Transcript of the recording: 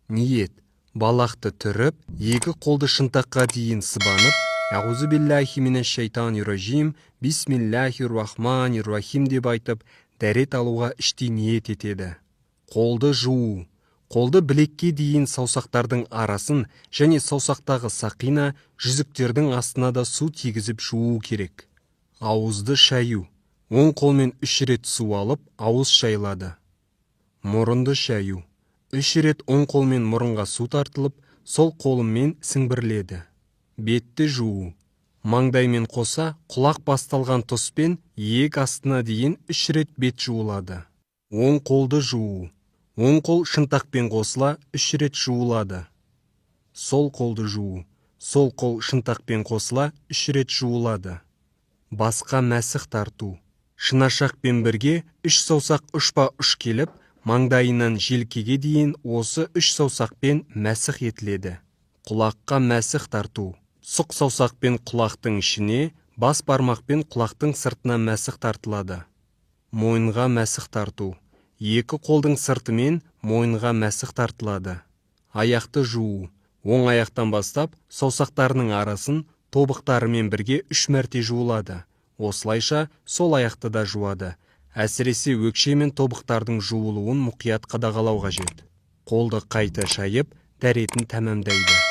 Ниет. Балақты түріп, екі қолды шынтаққа дейін сыбанып, «Әғузу биллахи минаш шайтанир-ражим, бисмиллахир-рахманир-рахим» деп айтып, дәрет алуға іштей ниет етеді. Қолды жуу. Қолды білекке дейін саусақтардың арасын және саусақтағы сақина, жүзіктердің астына да су тигізіп жуу керек. Ауызды шаю. Оң қолмен 3 рет су алып, ауыз шайлады. Мұрынды шаю. 3 рет оң қолмен мұрынға су тартылып, сол қолымен сіңбірледі. Бетті жуу. Маңдаймен қоса, құлақ басталған тұспен иек астына дейін 3 рет бет жуылады. Оң қолды жуу. Оң қол шынтақпен қосыла 3 рет жуылады. Сол қолды жуу. Сол қол шынтақпен қосыла 3 рет жуылады. Басқа мәсіх тарту. Шынашақпен бірге 3 саусақ ұшпа-ұш келіп, маңдайынан желкеге дейін осы 3 саусақпен мәсіх етіледі. Құлаққа мәсіх тарту. Сұқ саусақпен құлақтың ішіне, бас бармақпен құлақтың сыртына мәсіх тартылады. Мойынға мәсіх тарту. Екі қолдың сыртымен мойынға мәсіх тартылады. Аяқты жуу. Оң аяқтан бастап, саусақтарының арасын тобықтарымен бірге 3 мәрте жуылады. Осылайша сол аяқты да жуады. Әсіресе өкше мен тобықтардың жуылуын мұқият қадағалау қажет. Қолды қайта шайып, дәретін тәмамдайды.